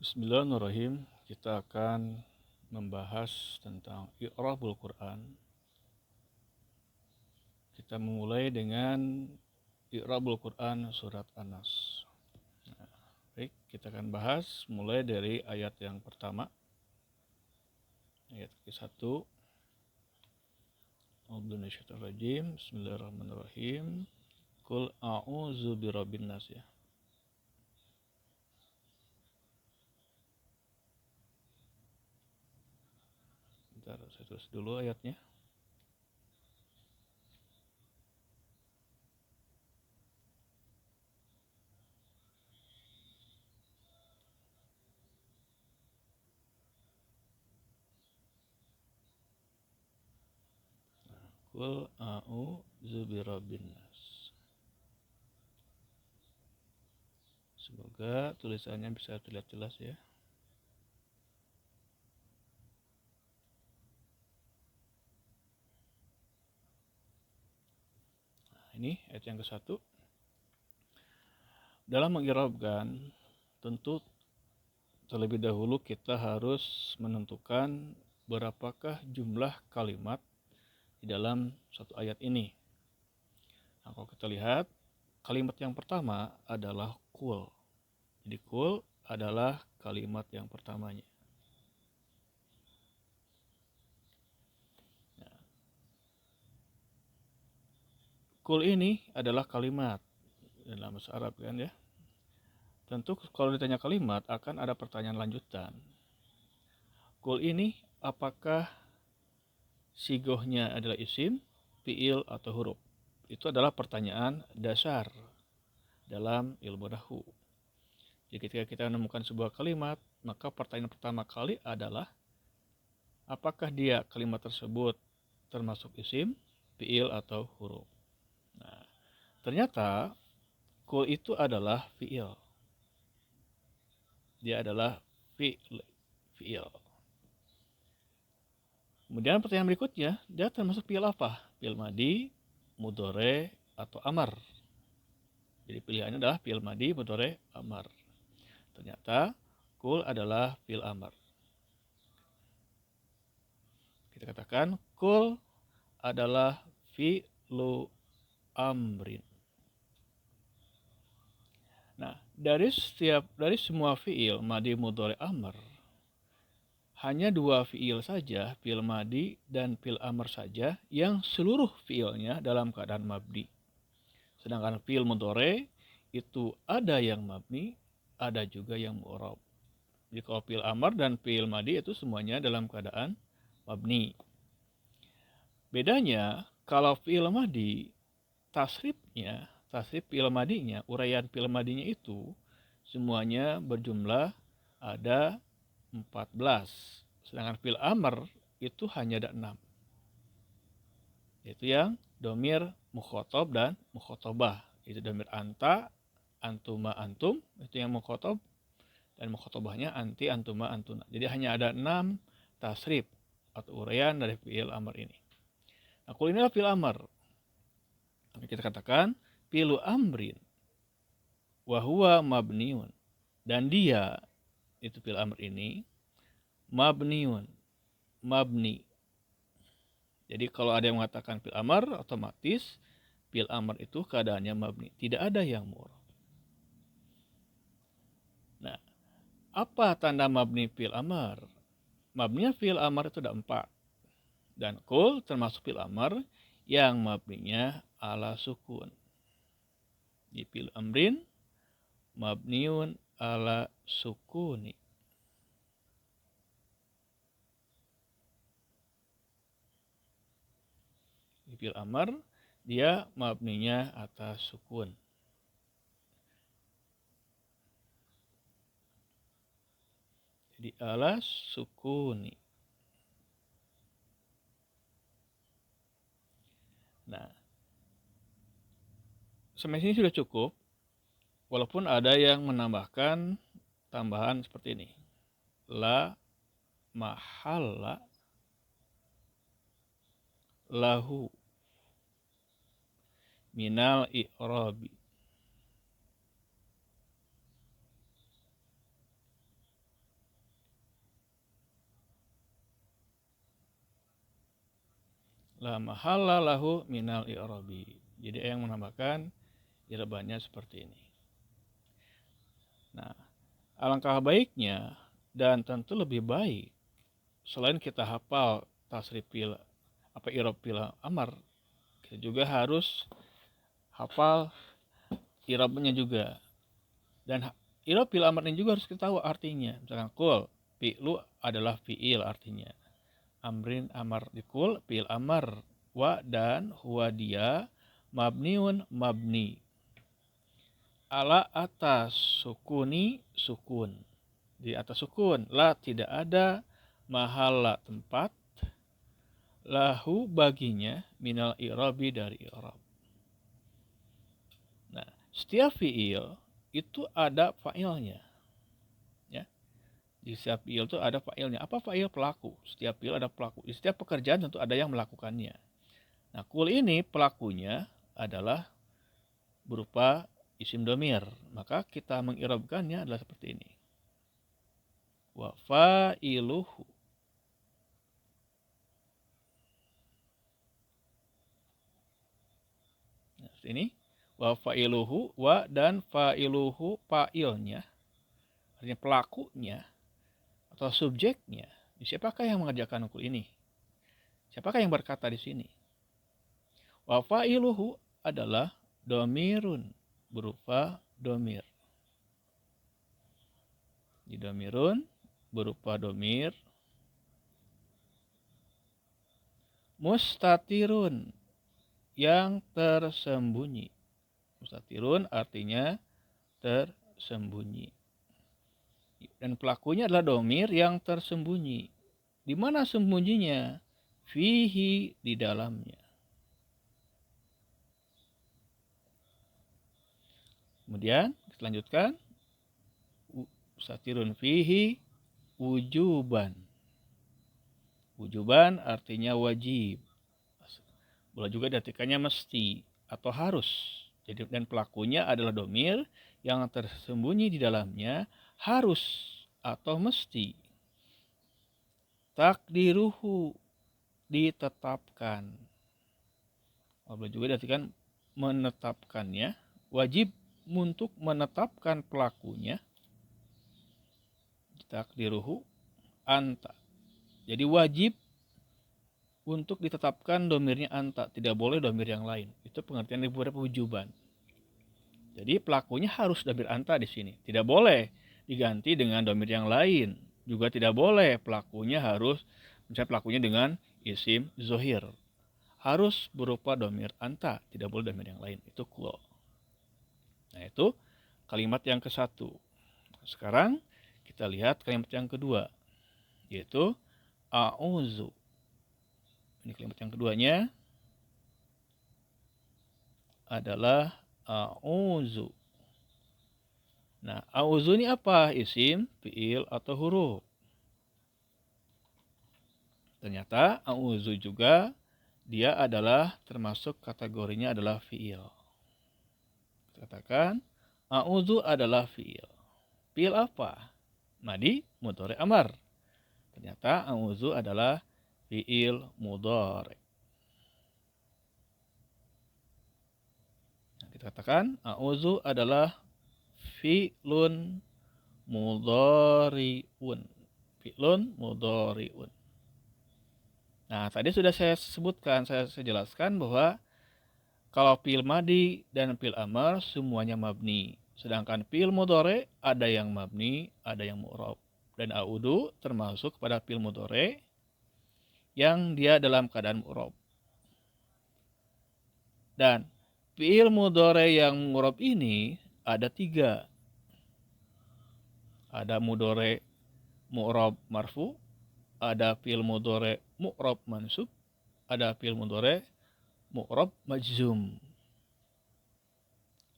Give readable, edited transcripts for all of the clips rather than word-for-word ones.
Bismillahirrahmanirrahim. Kita akan membahas tentang i'rabul Quran. Kita memulai dengan i'rabul Quran surat An-Nas. Baik, kita akan bahas mulai dari ayat yang pertama. Ayat ke-1. Bismillahirrahmanirrahim. Qul a'udzu birabbin nas ya. Bentar, saya tulis dulu ayatnya. Qul a'udzu birabbin nas. Semoga tulisannya bisa terlihat jelas ya. Ini ayat yang ke-1. Dalam mengirabkan, tentu terlebih dahulu kita harus menentukan berapakah jumlah kalimat di dalam satu ayat ini. Nah, kalau kita lihat, kalimat yang pertama adalah qul. Jadi qul adalah kalimat yang pertamanya. Qul ini adalah kalimat dalam bahasa Arab kan ya. Tentu kalau ditanya kalimat akan ada pertanyaan lanjutan. Qul ini apakah sigohnya adalah isim, fiil atau huruf? Itu adalah pertanyaan dasar dalam ilmu nahwu. Jadi ketika kita menemukan sebuah kalimat, maka pertanyaan pertama kali adalah apakah dia kalimat tersebut termasuk isim, fiil atau huruf. Nah, ternyata qul itu adalah fiil. Dia adalah fiil. Kemudian pertanyaan berikutnya, dia termasuk fiil apa? Fiil madi, mudhore, atau amar. Jadi pilihannya adalah fiil madi, mudhore, amar. Ternyata qul adalah fiil amar. Kita katakan qul adalah fi'lu amrin. Nah, dari semua fiil madi, mudhari, amr, hanya dua fiil saja, fiil madi dan fiil amr saja yang seluruh fiilnya dalam keadaan mabni. Sedangkan fiil mudhari itu ada yang mabni, ada juga yang mu'rab. Jadi kalau fiil amr dan fiil madi itu semuanya dalam keadaan mabni. Bedanya kalau fiil madi tasrif fiil madinya, uraian fiil madinya itu semuanya berjumlah ada 14. Sedangkan fiil amr itu hanya ada 6. Yaitu yang domir mukhotob dan mukhotobah. Itu domir anta, antuma, antum, itu yang mukhotob, dan mukhotobahnya anti, antuma, antuna. Jadi hanya ada 6 tasrif atau uraian dari fiil amr ini. Nah, kalau inilah fiil amr. Kita katakan fi'lu amrin wa huwa mabniun, dan dia itu fi'il amr ini mabniun, mabni. Jadi kalau ada yang mengatakan fi'il amr, otomatis fi'il amr itu keadaannya mabni, tidak ada yang mu'rab. Nah, apa tanda mabni fi'il amr? Mabninya fi'il amr itu ada 4. Dan qul termasuk fi'il amr yang mabninya ala sukun. Di fi'il amrin mabniun ala sukuni. Di fi'il amr dia mabninya atas sukun. Jadi ala sukuni. Nah, sampai sini sudah cukup. Walaupun ada yang menambahkan tambahan seperti ini. La mahalla lahu minal i'rabi. la mahalla lahu minal i'rabi. Jadi yang menambahkan i'rabannya seperti ini. Nah, alangkah baiknya dan tentu lebih baik selain kita hafal tasrif fil i'rab fil amar, kita juga harus hafal i'rabnya juga. Dan i'rab fil amar ini juga harus kita tahu artinya. Misalkan kul, fi'lu adalah fi'il artinya. Amrin amar dikul, fi'il amar. Wa dan huwa dia, mabniun mabni. Ala atas sukuni sukun. Di atas sukun. La tidak ada, mahala tempat. Lahu baginya, minal i'rabi dari i'rab. Nah, setiap fi'il itu ada fa'ilnya. Ya. Di setiap fi'il itu ada fa'ilnya. Apa fa'il? Pelaku. Setiap fi'il ada pelaku. Di setiap pekerjaan tentu ada yang melakukannya. Nah, kul ini pelakunya adalah berupa isim domir. Maka kita mengirabkannya adalah seperti ini. Wa fa'iluhu. Nah, seperti ini. Wa fa'iluhu. Wa dan fa'iluhu fa'ilnya. Artinya pelakunya. Atau subjeknya. Siapakah yang mengerjakan kul ini? Siapakah yang berkata di sini? Wa fa'iluhu adalah domirun berupa domir. Di domirun berupa domir. Mustatirun yang tersembunyi. Mustatirun artinya tersembunyi. Dan pelakunya adalah domir yang tersembunyi. Di mana sembunyinya? Fihi, di dalamnya. Kemudian kita lanjutkan. Mustatirun fihi wujuban. Wujuban artinya wajib. Boleh juga diartikannya mesti atau harus. Jadi dan pelakunya adalah domir yang tersembunyi di dalamnya harus atau mesti. Takdiruhu, ditetapkan. Boleh juga diartikan menetapkannya. Wajib untuk menetapkan pelakunya. Takdiruhu anta. Jadi wajib untuk ditetapkan domirnya anta. Tidak boleh domir yang lain. Itu pengertian dari beberapa wujuban. Jadi pelakunya harus domir anta di sini. Tidak boleh diganti dengan domir yang lain. Juga tidak boleh pelakunya harus, misalnya pelakunya dengan isim zohir. Harus berupa domir anta. Tidak boleh domir yang lain. Itu kul. Nah itu kalimat yang ke-1. Sekarang kita lihat kalimat yang kedua. Yaitu a'udzu. Ini kalimat yang keduanya adalah a'udzu. Nah, a'udzu ini apa? Isim, fi'il, atau huruf? Ternyata a'udzu juga dia adalah termasuk kategorinya adalah fi'il. Katakan a'udzu adalah fi'il. Fi'il apa? Madi, mudhari, amar. Ternyata a'udzu adalah fi'il mudhari. Nah, kita katakan a'udzu adalah fi'lun mudhari'un. Fi'lun mudhari'un. Nah, tadi sudah saya sebutkan, saya jelaskan bahwa kalau fi'il madi dan fi'il amar semuanya mabni. Sedangkan fi'il mudhari ada yang mabni, ada yang mu'rab. Dan a'udzu termasuk pada fi'il mudhari yang dia dalam keadaan mu'rab. Dan fi'il mudhari yang mu'rab ini ada 3. Ada mudhari mu'rab marfu, ada fi'il mudhari mu'rab mansub, ada fi'il mudhari mu'rab majzum.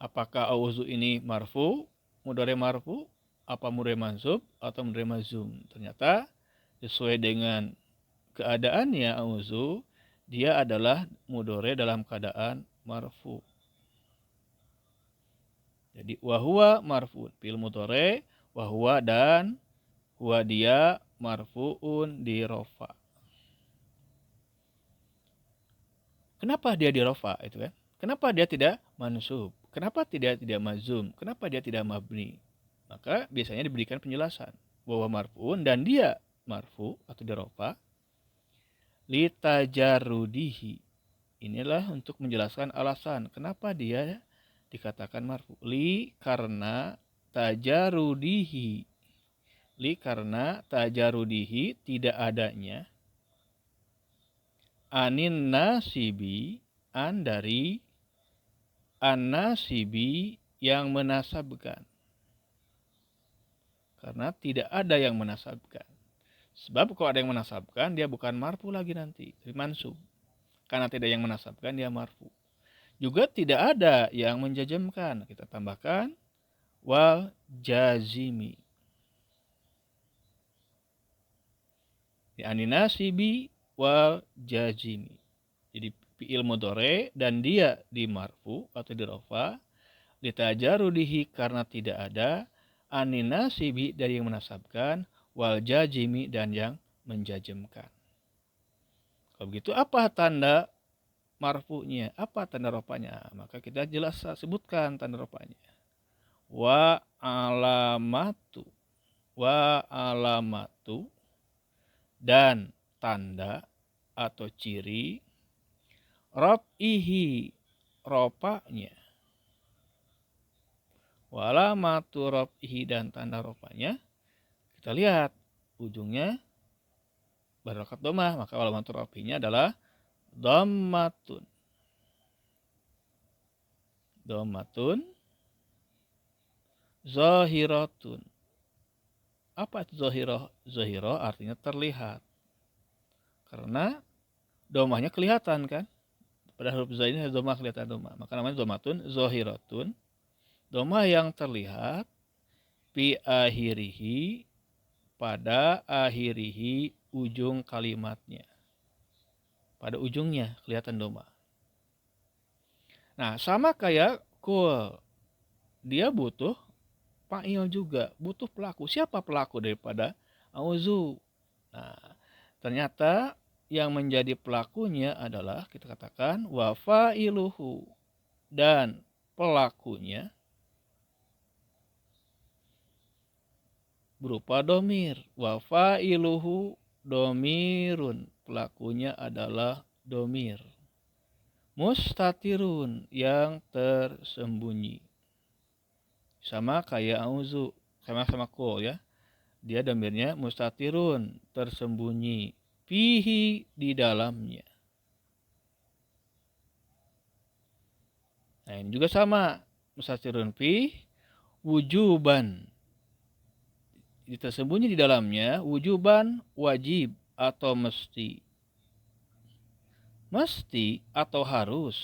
Apakah a'udzu ini marfu, mudhari marfu, apa mudhari mansub atau mudhari majzum? Ternyata sesuai dengan keadaannya a'udzu, dia adalah mudhari dalam keadaan marfu. Jadi wahwa marfu, fi'il mudhari wahwa dan huwa dia marfuun di rofa. Kenapa dia dirofa itu kan? Kenapa dia tidak mansub? Kenapa tidak mazum? Kenapa dia tidak mabni? Maka biasanya diberikan penjelasan bahwa marfu'un dan dia marfu atau dirofa litajarudihi. Inilah untuk menjelaskan alasan kenapa dia dikatakan marfu. Karena tajarudihi. Karena tajarudihi tidak adanya anin nasibi dari an-nasibi yang menasabkan. Karena tidak ada yang menasabkan. Sebab kalau ada yang menasabkan, dia bukan marfu lagi nanti, tapi mansub. Karena tidak yang menasabkan, dia marfu. Juga tidak ada yang menjazmkan. Kita tambahkan wal jazimi. Anin nasibi wal jazimi. Jadi fi'il mudhari dan dia di marfu atau di rofa litajarudihi karena tidak ada anin nasibi dari yang menasabkan wal jazimi dan yang menjazmkan. Kalau begitu apa tanda marfu'nya? Apa tanda rofanya? Maka kita jelas sebutkan tanda rofanya. Wa alamatu dan tanda atau ciri raf'ihi rofanya. Walamatu raf'ihi dan tanda rofanya. Kita lihat ujungnya berharokat domah, maka walamatu raf'inya adalah dhammatun. Dhammatun zahiratun. Apa itu zahirah? Zahirah artinya terlihat. Karena domahnya kelihatan kan? Pada huruf za ini domah kelihatan domah. Maka namanya dhammatun zahiratun. Domah yang terlihat fi akhirihi pada akhirihi ujung kalimatnya. Pada ujungnya kelihatan domah. Nah, sama kayak kul. Dia butuh fa'il juga, butuh pelaku. Siapa pelaku daripada auzu? Nah, ternyata yang menjadi pelakunya adalah kita katakan wa fa'iluhu dan pelakunya berupa domir. Wa fa'iluhu domirun. Pelakunya adalah domir. Mustatirun yang tersembunyi. Sama kayak auzu. Sama-sama kul ya. Dia domirnya mustatirun. Tersembunyi. Fihi di dalamnya. Nah ini juga sama. Mustatirun fi wujuban. Tersembunyi di dalamnya wujuban wajib atau mesti. Mesti atau harus.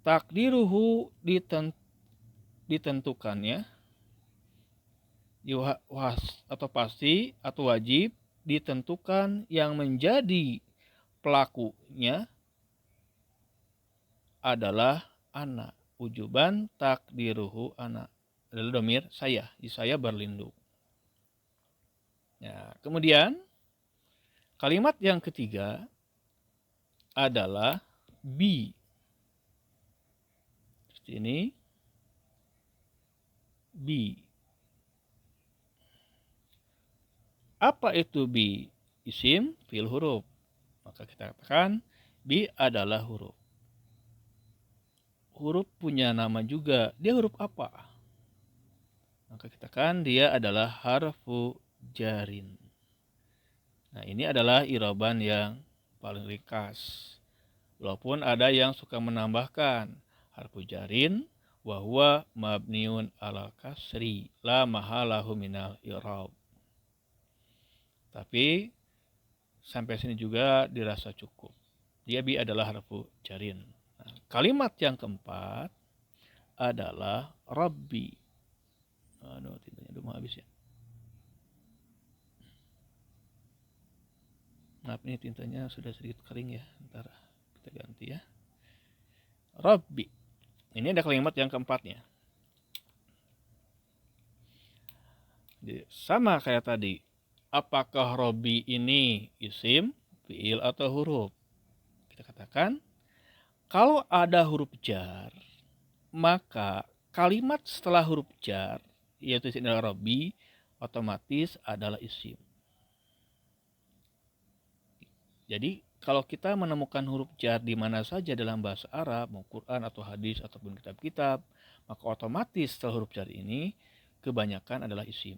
Takdiruhu ditentukannya. Atau pasti atau wajib ditentukan yang menjadi pelakunya adalah ana. Wujuban takdiruhu ana. Adalah domir saya. Di saya berlindung. Ya, kemudian kalimat yang ketiga adalah bi. Seperti ini. Bi. Apa itu bi? Isim fil huruf. Maka kita katakan bi adalah huruf. Huruf punya nama juga. Dia huruf apa? Maka kita katakan dia adalah harfu jarin. Nah ini adalah iraban yang paling ringkas. Walaupun ada yang suka menambahkan harfu jarin wa huwa mabniun ala kasri la mahalahu minal i'rab. Tapi sampai sini juga dirasa cukup. Dia bi adalah harfu jarin. Nah, kalimat yang keempat adalah Rabbi. Aduh, tintanya udah mau habis ya. Maaf nih tintanya sudah sedikit kering ya. Ntar kita ganti ya. Rabbi. Ini ada kalimat yang keempatnya. Jadi, sama kayak tadi. Apakah Rabbi ini isim, fi'il atau huruf? Kita katakan kalau ada huruf jar, maka kalimat setelah huruf jar, yaitu isim adalah Rabbi, otomatis adalah isim. Jadi kalau kita menemukan huruf jar di mana saja dalam bahasa Arab, mau Quran atau hadis ataupun kitab-kitab, maka otomatis setelah huruf jar ini kebanyakan adalah isim.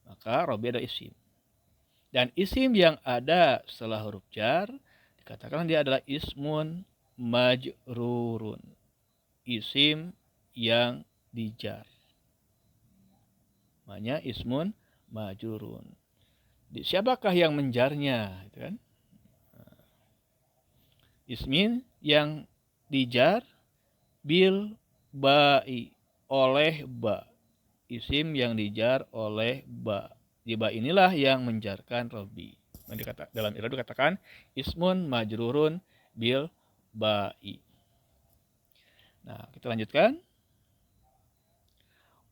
Maka Rabbi adalah isim. Dan isim yang ada setelah huruf jar dikatakan dia adalah ismun majrurun. Isim yang dijar. Namanya ismun majrurun. Siapakah yang menjarnya? Gitu kan? Ismin yang dijar bil ba'i, oleh ba. Isim yang dijar oleh ba. Di ba inilah yang menjarkan Rabbi. Dalam i'rab dikatakan ismun majrurun bil ba'i. Nah, kita lanjutkan.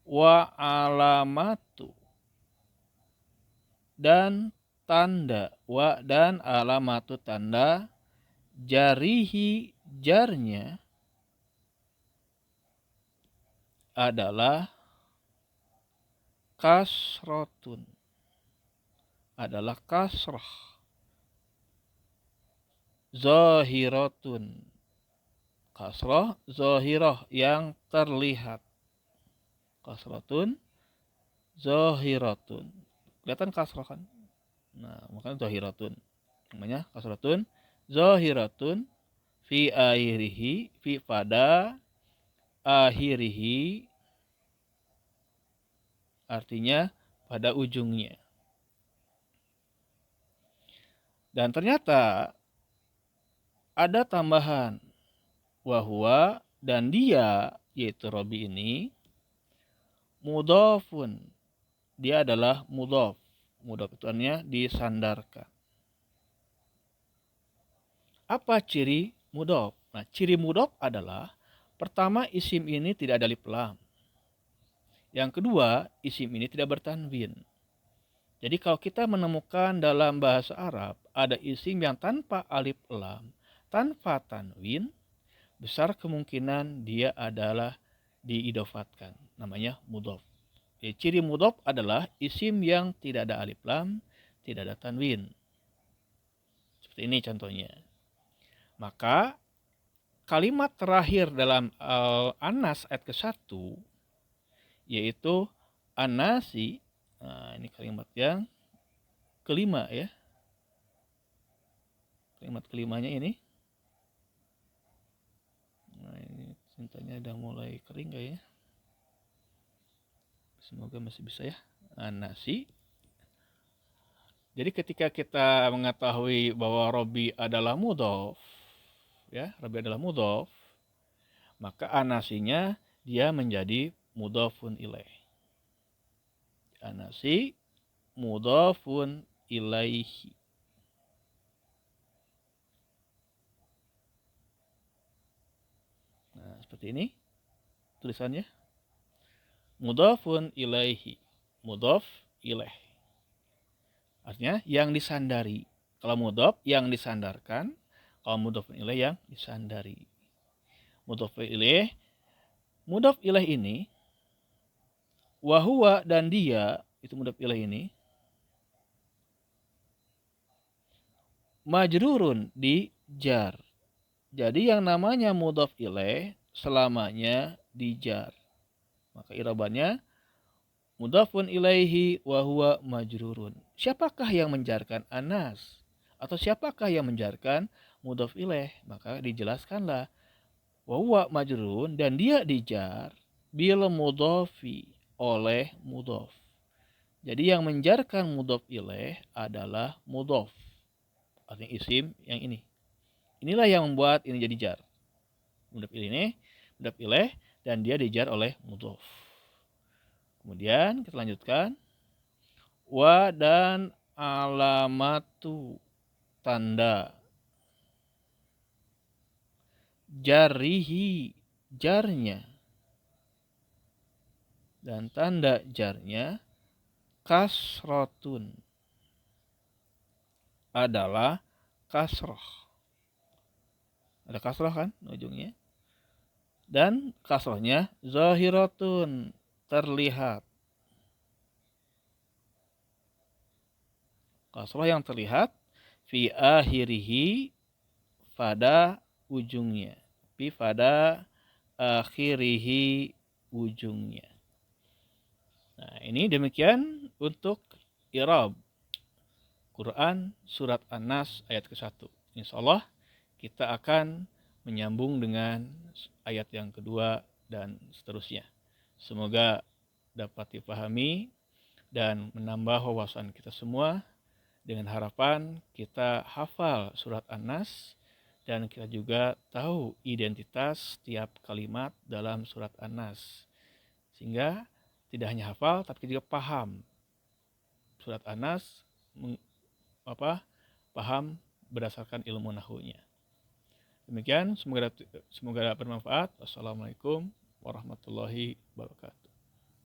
Wa alamatu, dan tanda, wa dan alamatu tanda, jarihi jarnya adalah kasrotun, adalah kasrah, zahiratun, kasrah zahirah yang terlihat, kasratun zahiratun, kelihatan kasrah kan. Nah, makanya zahiratun, namanya kasratun zahiratun fi akhirihi, fi pada akhirihi, artinya pada ujungnya. Dan ternyata ada tambahan wahwa, dan dia, yaitu Rabbi ini, mudhafun, dia adalah mudhaf. Mudhaf itu artinya disandarkan. Apa ciri mudhaf? Nah, ciri mudhaf adalah pertama, isim ini tidak ada alif lam. Yang kedua, isim ini tidak bertanwin. Jadi kalau kita menemukan dalam bahasa Arab ada isim yang tanpa alif lam, tanpa tanwin, besar kemungkinan dia adalah diidofatkan. Namanya mudhaf. Jadi ciri mudhaf adalah isim yang tidak ada alif lam, tidak ada tanwin. Seperti ini contohnya. Maka kalimat terakhir dalam An-Nas ayat ke-1 yaitu An-Nasi. Nah, ini kalimat yang kelima ya. Kalimat kelimanya ini. Nah, ini cintanya udah mulai kering gak ya? Semoga masih bisa ya. An-Nasi. Jadi ketika kita mengetahui bahwa Rabbi adalah mudhaf, ya, Rabbi adalah mudhaf, maka An-Nasinya dia menjadi mudhafun ilaih. An-Nasi mudhafun ilaihi. Nah, seperti ini tulisannya. Mudhafun ilaihi. Mudhaf ilaih. Artinya yang disandari. Kalau mudhaf yang disandarkan, kalau mudhafun ilaih yang disandari. Mudhaf ilaih. Mudhaf ilaih ini wahuwa, dan dia, itu mudhaf ilaih ini, majrurun, dijar. Jadi yang namanya mudhaf ilaih selamanya dijar. Maka irabannya mudhafun ilaihi wa huwa majrurun. Siapakah yang menjarkan Anas? Atau siapakah yang menjarkan mudhaf ilaih? Maka dijelaskanlah wa huwa majrurun, dan dia dijar bil mudhafi, oleh mudhaf. Jadi yang menjarkan mudhaf ilaih adalah mudhaf. Artinya isim yang ini. Inilah yang membuat ini jadi jar. Mudhaf ilaih, dan dia dijar oleh mudhaf. Kemudian kita lanjutkan. Wa dan alamatu, tanda, jarihi, jarnya, dan tanda jarnya, kasrotun, adalah kasroh. Ada kasroh kan ujungnya. Dan kasrohnya zahiratun, terlihat. Kasroh yang terlihat fi akhirihi, pada ujungnya. Fi pada akhirihi, ujungnya. Nah, ini demikian untuk i'rab Quran surat An-Nas ayat ke-1. Insyaallah kita akan menyambung dengan ayat yang kedua dan seterusnya. Semoga dapat dipahami dan menambah wawasan kita semua, dengan harapan kita hafal surat An-Nas dan kita juga tahu identitas tiap kalimat dalam surat An-Nas. Sehingga tidak hanya hafal tapi juga paham surat An-Nas, paham berdasarkan ilmu nahwunya. Demikian, semoga bermanfaat. Wassalamualaikum warahmatullahi wabarakatuh.